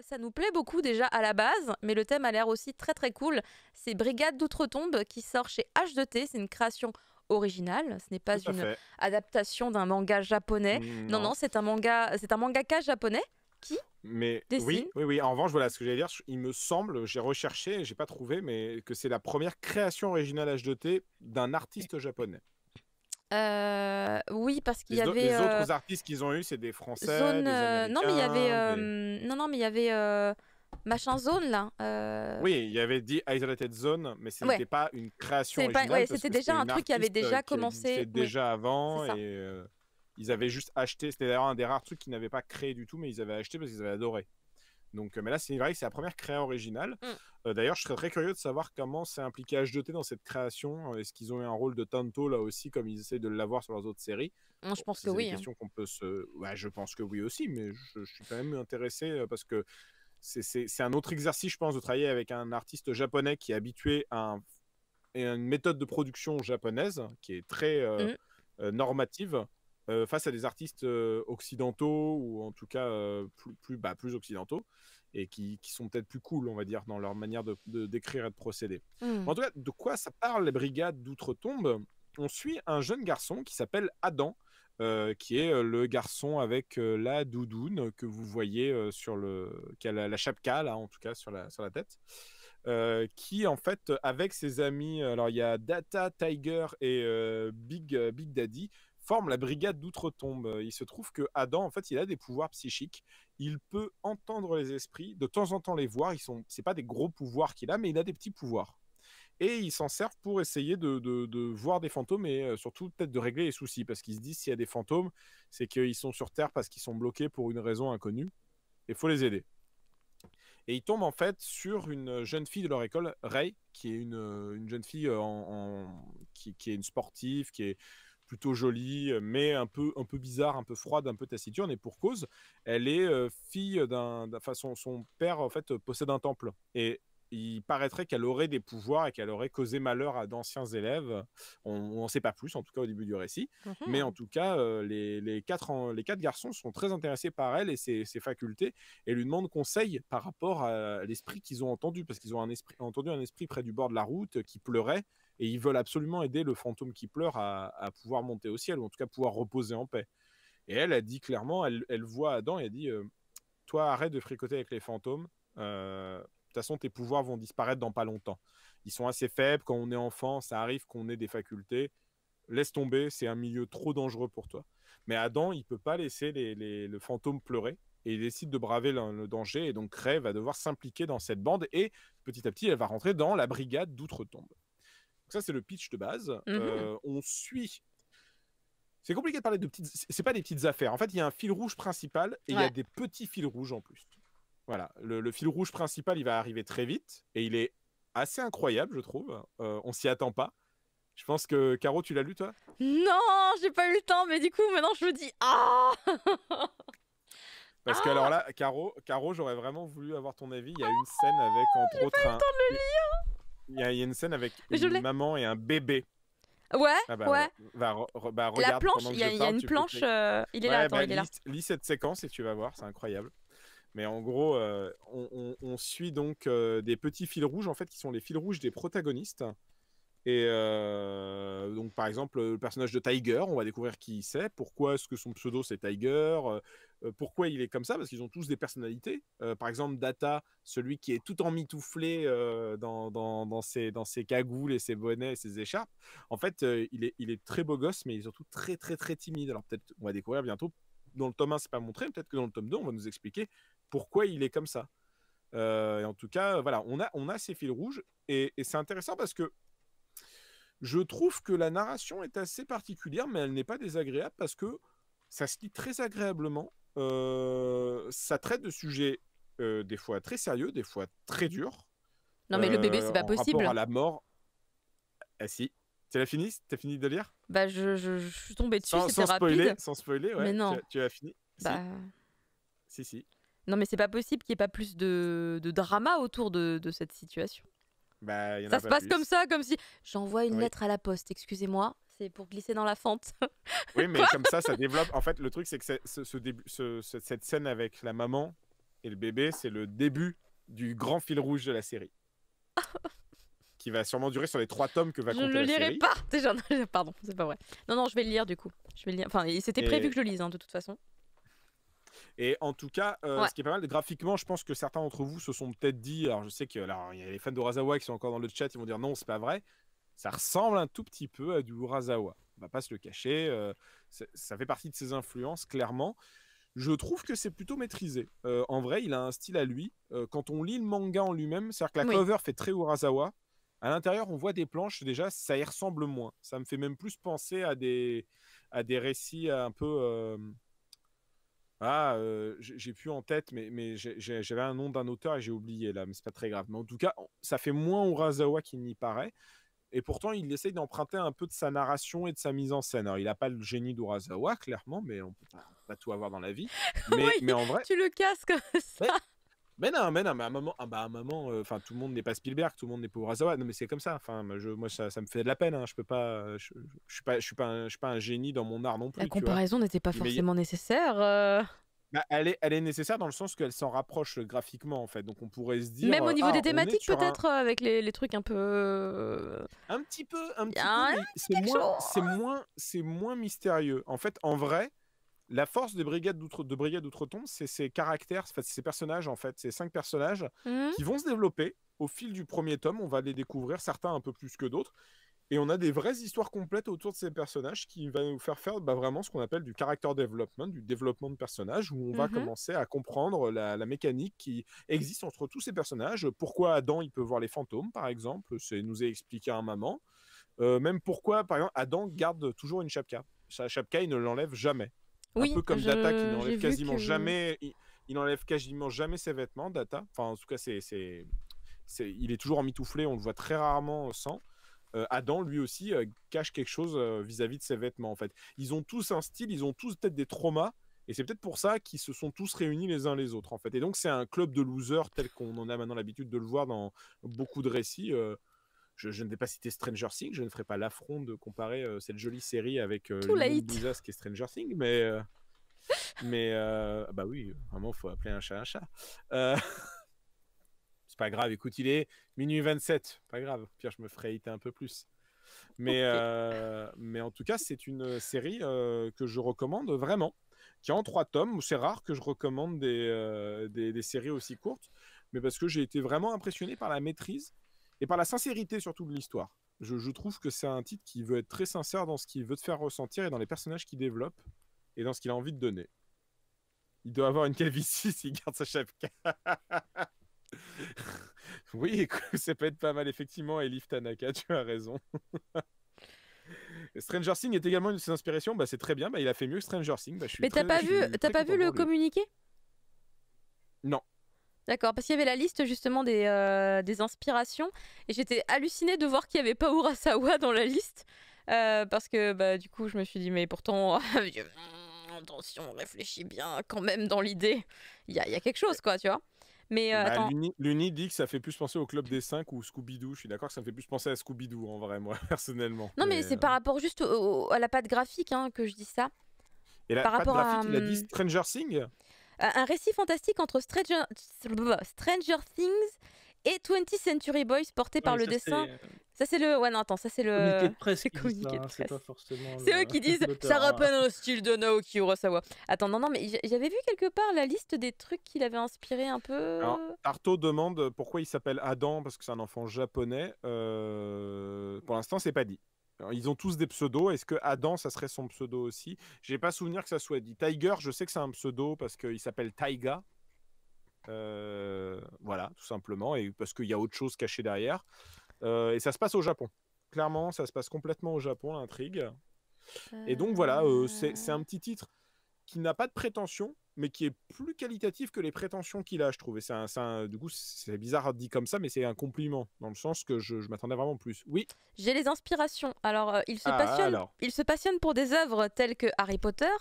ça nous plaît beaucoup déjà à la base, mais le thème a l'air aussi très très cool. C'est Brigade d'Outre-Tombe qui sort chez H2T, c'est une création originale, ce n'est pas Tout à une fait. adaptation d'un manga japonais. Non, Non. non, c'est un mangaka japonais qui Mais dessine. oui. En revanche, voilà ce que j'allais dire. Il me semble, j'ai recherché, j'ai pas trouvé, mais que c'est la première création originale H2T d'un artiste japonais. Oui, parce qu'il y avait Les autres artistes qu'ils ont eu, c'est des Français, Zone. des Non, mais il y avait. Américains. Non, mais il y avait machin Zone là. Oui, il y avait dit Isolated Zone, mais ce Ouais, n'était pas une création c'est pas. originale Ouais, parce c'était que déjà c'était un une truc qui avait artiste déjà qui existait commencé. Oui, déjà c'est avant ça. et ils avaient juste acheté. C'était d'ailleurs un des rares trucs qu'ils n'avaient pas créé du tout, mais ils avaient acheté parce qu'ils avaient adoré. Donc, mais là, c'est vrai que c'est la première créa originale. D'ailleurs, je serais très curieux de savoir comment s'est impliqué H2T dans cette création. Est-ce qu'ils ont eu un rôle de Tanto là aussi, comme ils essayent de l'avoir sur leurs autres séries? Je pense que C'est des oui. questions qu'on peut se. Ouais, je pense que oui aussi, mais je suis quand même intéressé parce que c'est un autre exercice, je pense, de travailler avec un artiste japonais qui est habitué à une méthode de production japonaise qui est très normative face à des artistes occidentaux ou en tout cas plus occidentaux et qui sont peut-être plus cool, on va dire, dans leur manière de d'écrire et de procéder. En tout cas, de quoi ça parle, les Brigades d'Outre-Tombe? On suit un jeune garçon qui s'appelle Adam, qui est le garçon avec la doudoune que vous voyez qui a la chapka, là, en tout cas, sur la tête. Qui, en fait, avec ses amis, alors il y a Data, Tiger et Big Daddy, forment la Brigade d'Outre-Tombe. Il se trouve que Adam, en fait, il a des pouvoirs psychiques. Il peut entendre les esprits, de temps en temps les voir. C'est pas des gros pouvoirs qu'il a, mais il a des petits pouvoirs. Et ils s'en servent pour essayer de voir des fantômes et surtout peut-être de régler les soucis. Parce qu'ils se disent s'il y a des fantômes, c'est qu'ils sont sur Terre parce qu'ils sont bloqués pour une raison inconnue. Et il faut les aider. Et ils tombent en fait sur une jeune fille de leur école, Ray, qui est une jeune fille qui est une sportive, qui est plutôt jolie, mais un peu bizarre, un peu froide, un peu taciturne. Et pour cause, elle est fille son père en fait possède un temple. Et il paraîtrait qu'elle aurait des pouvoirs et qu'elle aurait causé malheur à d'anciens élèves. On n'en sait pas plus, en tout cas au début du récit. Mais en tout cas, les quatre garçons sont très intéressés par elle et ses facultés et lui demandent conseil par rapport à l'esprit qu'ils ont entendu, parce qu'ils ont entendu un esprit près du bord de la route qui pleurait et ils veulent absolument aider le fantôme qui pleure à pouvoir monter au ciel ou en tout cas pouvoir reposer en paix. Et elle a dit clairement, elle voit Adam et elle dit toi, arrête de fricoter avec les fantômes. De toute façon, tes pouvoirs vont disparaître dans pas longtemps. Ils sont assez faibles. Quand on est enfant, ça arrive qu'on ait des facultés. Laisse tomber, c'est un milieu trop dangereux pour toi. Mais Adam, il peut pas laisser le fantôme pleurer. Et il décide de braver le danger. Et donc, Ray va devoir s'impliquer dans cette bande. Et petit à petit, elle va rentrer dans la Brigade d'Outre-Tombe. Donc ça, c'est le pitch de base. On suit... C'est compliqué de parler de petites... C'est pas des petites affaires. En fait, il y a un fil rouge principal et il y a des petits fils rouges en plus. Voilà, le fil rouge principal, il va arriver très vite et il est assez incroyable, je trouve. On s'y attend pas. Je pense que Caro, tu l'as lu toi? Non, j'ai pas eu le temps, mais du coup maintenant je me dis Parce que alors là, Caro, j'aurais vraiment voulu avoir ton avis. Il y a une scène avec entre autres pas eu le temps de le lire. Il y a une scène avec une maman et un bébé. Ouais, regarde la planche, pendant que il y a une planche. Il est là, attends, il est là. Lis cette séquence et tu vas voir, c'est incroyable. Mais en gros, on suit donc des petits fils rouges, en fait, qui sont les fils rouges des protagonistes. Et donc, par exemple, le personnage de Tiger, on va découvrir qui c'est, pourquoi est-ce que son pseudo c'est Tiger, pourquoi il est comme ça, parce qu'ils ont tous des personnalités. Par exemple, Data, celui qui est tout emmitouflé dans ses cagoules et ses bonnets et ses écharpes. En fait, il est très beau gosse, mais il est surtout très, très, très timide. Alors, peut-être, on va découvrir bientôt. Dans le tome 1, c'est pas montré, peut-être que dans le tome 2, on va nous expliquer pourquoi il est comme ça. Et en tout cas, voilà, on a ces fils rouges, et c'est intéressant parce que je trouve que la narration est assez particulière, mais elle n'est pas désagréable parce que ça se lit très agréablement. Ça traite de sujets des fois très sérieux, des fois très durs. Non mais le bébé, c'est pas possible. En rapport à la mort. Ah si. T'as fini de lire? Bah je suis tombée dessus, c'était rapide. Sans spoiler, ouais. Mais non. Tu as fini? Bah... Si. Non mais c'est pas possible qu'il n'y ait pas plus de drama autour de cette situation. Bah, y en ça a se pas passe plus. comme ça, comme si j'envoie une lettre à la poste, excusez-moi, c'est pour glisser dans la fente. Oui, mais comme ça développe. En fait, le truc, c'est que cette scène avec la maman, Et le bébé, c'est le début du grand fil rouge de la série. Qui va sûrement durer sur les 3 tomes que va Je compter ne le la lirai série. pas déjà. Pardon, c'est pas vrai. Non, je vais le lire du coup. Je vais le lire. Enfin, c'était prévu que je le lise de toute façon. Et en tout cas, Ouais. ce qui est pas mal, graphiquement, je pense que certains d'entre vous se sont peut-être dit, alors je sais qu'il y a les fans d'Urasawa qui sont encore dans le chat, ils vont dire non, c'est pas vrai. Ça ressemble un tout petit peu à du Urasawa. On va pas se le cacher. Ça fait partie de ses influences, clairement. Je trouve que c'est plutôt maîtrisé. En vrai, il a un style à lui. Quand on lit le manga en lui-même, c'est-à-dire que la cover fait très Urasawa. À l'intérieur, on voit des planches, déjà, ça y ressemble moins. Ça me fait même plus penser à des récits un peu... j'ai plus en tête, mais j'avais un nom d'un auteur et j'ai oublié là, mais c'est pas très grave. Mais en tout cas, ça fait moins Urasawa qu'il n'y paraît. Et pourtant, il essaye d'emprunter un peu de sa narration et de sa mise en scène. Alors, il n'a pas le génie d'Urasawa, clairement, mais on peut pas tout avoir dans la vie. Mais en vrai... Tu le casses comme ça. Mais non, mais à un moment, tout le monde n'est pas Spielberg, tout le monde n'est pas Urasawa. Non, mais c'est comme ça. Enfin, moi, ça me fait de la peine. Hein. Je peux pas, je suis pas un génie dans mon art non plus. La comparaison n'était pas forcément nécessaire. Bah, elle est nécessaire dans le sens qu'elle s'en rapproche graphiquement en fait. Donc on pourrait se dire. Même au niveau des thématiques peut-être avec les trucs un peu. Un petit peu, mais c'est moins mystérieux. En fait, en vrai. La force des brigades d'outre-tombe, c'est ces caractères, c'est ces personnages en fait, ces 5 personnages qui vont se développer au fil du premier tome. On va les découvrir, certains un peu plus que d'autres, et on a des vraies histoires complètes autour de ces personnages qui va nous faire vraiment ce qu'on appelle du character development, du développement de personnages, où on va commencer à comprendre la mécanique qui existe entre tous ces personnages. Pourquoi Adam il peut voir les fantômes, par exemple, c'est nous est expliqué à un moment. Même pourquoi, par exemple, Adam garde toujours une chapka. Sa chapka, il ne l'enlève jamais. Un peu comme Data qui n'enlève quasiment jamais, il n'enlève quasiment jamais ses vêtements, Data. Enfin, en tout cas, il est toujours emmitouflé, on le voit très rarement sans. Adam, lui aussi, cache quelque chose vis-à-vis de ses vêtements, en fait. Ils ont tous un style, ils ont tous peut-être des traumas, et c'est peut-être pour ça qu'ils se sont tous réunis les uns les autres, en fait. Et donc, c'est un club de losers tel qu'on en a maintenant l'habitude de le voir dans beaucoup de récits. Je ne vais pas citer Stranger Things, je ne ferai pas l'affront de comparer cette jolie série avec l'Ouza, ce qui est Stranger Things, mais bah oui, vraiment, il faut appeler un chat un chat. C'est pas grave, écoute, il est minuit 27, pas grave, pire, je me ferai hiter un peu plus. Mais en tout cas, c'est une série que je recommande vraiment, qui est en 3 tomes. C'est rare que je recommande des séries aussi courtes, mais parce que j'ai été vraiment impressionné par la maîtrise et par la sincérité surtout de l'histoire. Je trouve que c'est un titre qui veut être très sincère dans ce qu'il veut te faire ressentir et dans les personnages qu'il développe et dans ce qu'il a envie de donner. Il doit avoir une calvitie s'il garde sa chapka. Oui, écoute, ça peut être pas mal effectivement, Elif Tanaka, tu as raison. Stranger Things est également une de ses inspirations, bah, c'est très bien, bah, il a fait mieux que Stranger Things. Bah, mais t'as pas vu le communiqué? Non. D'accord, parce qu'il y avait la liste justement des inspirations et j'étais hallucinée de voir qu'il n'y avait pas Urasawa dans la liste parce que bah, du coup je me suis dit mais pourtant attention, réfléchis bien quand même dans l'idée, il y a quelque chose quoi, tu vois. Mais attends. L'Uni dit que ça fait plus penser au Club des 5 ou Scooby-Doo. Je suis d'accord que ça me fait plus penser à Scooby-Doo en vrai, moi, personnellement. Non, mais c'est par rapport juste à la patte graphique hein, que je dis ça. Et la patte graphique, il a dit Stranger Things. Un récit fantastique entre Stranger Things et 20th Century Boys porté par le dessin. Ça c'est le... Ouais non attends, ça c'est le... Communiqué de presse. C'est pas forcément c'est eux qui disent ça rappelle un style de Naoki Urasawa. Attends, non, mais j'avais vu quelque part la liste des trucs qu'il avait inspiré un peu... Alors, Arto demande pourquoi il s'appelle Adam, parce que c'est un enfant japonais. Pour l'instant, c'est pas dit. Alors, ils ont tous des pseudos. Est-ce que Adam, ça serait son pseudo aussi? J'ai pas souvenir que ça soit dit. Tiger, je sais que c'est un pseudo parce qu'il s'appelle Taiga. Voilà, tout simplement. Et parce qu'il y a autre chose cachée derrière. Et ça se passe au Japon. Clairement, ça se passe complètement au Japon, l'intrigue. Et donc voilà, c'est un petit titre qui n'a pas de prétention, mais qui est plus qualitatif que les prétentions qu'il a, je trouve. Et du coup, c'est bizarre dit comme ça, mais c'est un compliment, dans le sens que je m'attendais vraiment plus. Oui. J'ai les inspirations. Alors, il se passionne pour des œuvres telles que Harry Potter,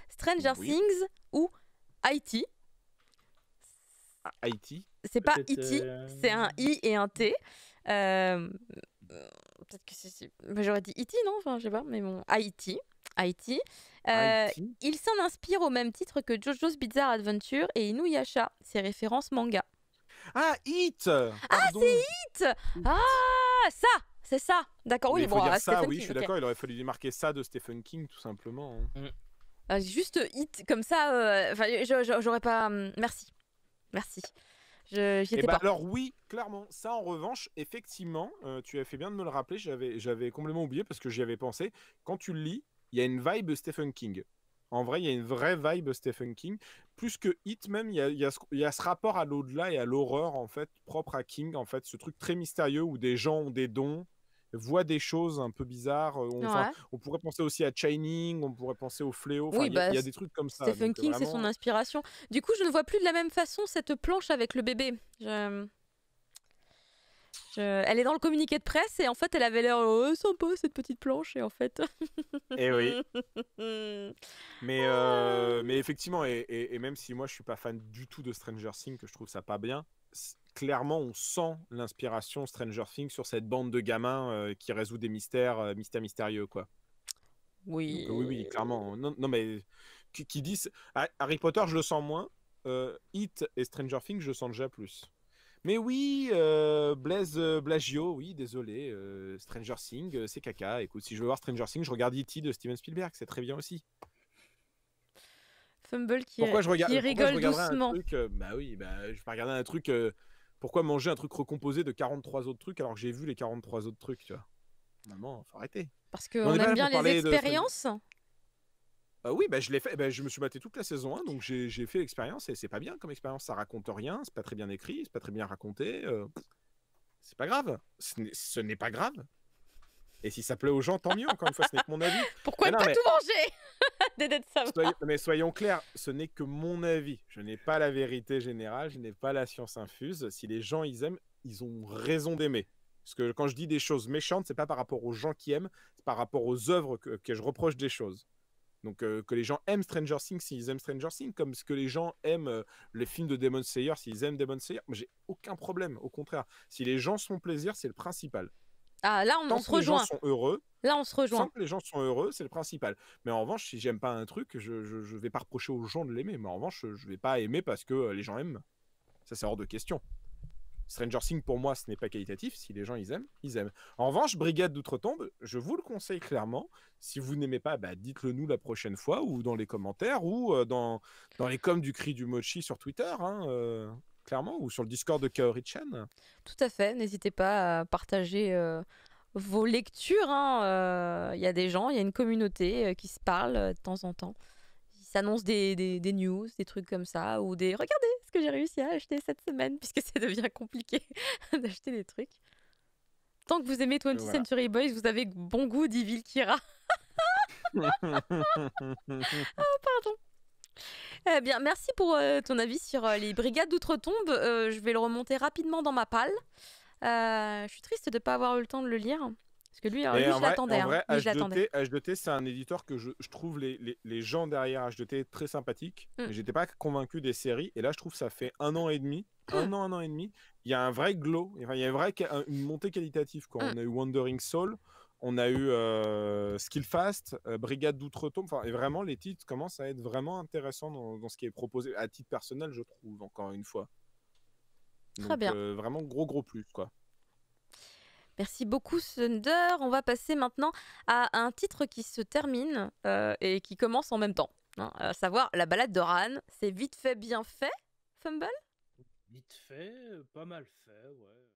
Stranger Things ou E.T. E.T. C'est pas E.T., c'est un I et un T. Peut-être que j'aurais dit E.T., non? Enfin, je sais pas, mais bon, E.T. Haïti. Haïti. Il s'en inspire au même titre que JoJo's Bizarre Adventure et Inuyasha, ses références manga. Ah, Hit. Ah, Pardon. c'est Hit. Ah, ça, c'est ça. D'accord, Mais oui, il faut bon, dire ça, Stephen oui, King, je suis ok. d'accord, il aurait fallu démarquer ça de Stephen King, tout simplement. Juste Hit, comme ça, enfin, j'aurais pas... merci, merci. J'y Et étais bah pas. alors oui, clairement, ça en revanche, effectivement, tu as fait bien de me le rappeler, j'avais complètement oublié parce que j'y avais pensé. Quand tu le lis, il y a une vibe Stephen King. En vrai, il y a une vraie vibe Stephen King. Plus que Hit même, il y a ce rapport à l'au-delà et à l'horreur, en fait, propre à King, en fait, ce truc très mystérieux où des gens ont des dons, voient des choses un peu bizarres. Enfin, Ouais. on pourrait penser aussi à Shining, on pourrait penser au Fléau, enfin, Oui, il bah, y a des trucs comme ça. Stephen Donc King, c'est son vraiment, inspiration. Du coup, je ne vois plus de la même façon cette planche avec le bébé. Elle est dans le communiqué de presse et en fait, elle avait l'air sympa cette petite planche et en fait. eh oui. Mais effectivement, et même si moi je suis pas fan du tout de Stranger Things, que je trouve ça pas bien, clairement on sent l'inspiration Stranger Things sur cette bande de gamins qui résout des mystères, mystérieux quoi. Donc oui, oui, Oui. clairement. Non, non mais qui disent Harry Potter, je le sens moins. It et Stranger Things, je le sens déjà plus. Mais oui, Blaise Blagio, oui, désolé. Stranger Things, c'est caca. Écoute, si je veux voir Stranger Things, je regarde E.T. de Steven Spielberg, c'est très bien aussi. Fumble qui Pourquoi je rigole regarderais un doucement. truc bah oui, bah, je vais pas regarder un truc. Pourquoi manger un truc recomposé de 43 autres trucs alors que j'ai vu les 43 autres trucs, tu vois? Maman, faut arrêter. Parce Mais on qu'on n'est pas aime là bien pour les parler de Stranger. expériences. Oui, bah, je l'ai fait. Bah, je me suis battu toute la saison 1, donc j'ai fait l'expérience et c'est pas bien comme expérience. Ça raconte rien, c'est pas très bien écrit, c'est pas très bien raconté. C'est pas grave. Ce n'est pas grave. Et si ça plaît aux gens, tant mieux. Encore une fois, ce n'est que mon avis. Pourquoi Mais ne non, pas mais tout manger? Dédé de savoir. mais soyons clairs, ce n'est que mon avis. Je n'ai pas la vérité générale, je n'ai pas la science infuse. Si les gens ils aiment, ils ont raison d'aimer. Parce que quand je dis des choses méchantes, c'est pas par rapport aux gens qui aiment, c'est par rapport aux œuvres que je reproche des choses. Donc que les gens aiment Stranger Things s'ils aiment Stranger Things, comme ce que les gens aiment les films de Demon Slayer s'ils aiment Demon Slayer, moi j'ai aucun problème, au contraire. Si les gens se font plaisir, c'est le principal. Ah, là, on Tant se que les gens rejoint. sont heureux, Là, on se rejoint. tant que les gens sont heureux, c'est le principal. Mais en revanche, si j'aime pas un truc, je vais pas reprocher aux gens de l'aimer. Mais en revanche, je vais pas aimer parce que les gens aiment. Ça, c'est hors de question. Stranger Things, pour moi, ce n'est pas qualitatif. Si les gens, ils aiment, ils aiment. En revanche, Brigade d'Outre-Tombe, je vous le conseille clairement. Si vous n'aimez pas, bah, dites-le nous la prochaine fois, ou dans les commentaires, ou dans les coms du Cri du Mochi sur Twitter, hein, clairement, ou sur le Discord de Kaori-chan. Tout à fait. N'hésitez pas à partager vos lectures. Il y a des gens, il y a une communauté qui se parle de temps en temps. Ils s'annoncent des news, des trucs comme ça, ou des regardez ce que j'ai réussi à acheter cette semaine, puisque ça devient compliqué d'acheter des trucs. Tant que vous aimez 20th Voilà. Century Boys, vous avez bon goût, dit Vilkira. Pardon. Eh bien, merci pour ton avis sur les Brigades d'Outre-Tombe. Je vais le remonter rapidement dans ma palle. Je suis triste de ne pas avoir eu le temps de le lire. Parce que lui, Et lui en je vrai, l'attendais. Lui, je l'attendais. H2T, c'est un éditeur que je trouve les gens derrière H2T très sympathiques. Mm. Mais j'étais pas convaincu des séries. Et là, je trouve que ça fait 1 an et demi. Un an et demi. Il y a un vrai glow. Enfin, il y a une montée qualitative. Quoi. On a eu Wandering Soul. On a eu Skillfast, Brigade d'Outre-Tombe. Enfin, et vraiment, les titres commencent à être vraiment intéressants dans ce qui est proposé. À titre personnel, je trouve, encore une fois. Très Donc, bien. vraiment gros plus, quoi. Merci beaucoup, Thunder. On va passer maintenant à un titre qui se termine et qui commence en même temps. À savoir la balade de Ran. C'est vite fait, bien fait, Fumble? Vite fait, pas mal fait, ouais.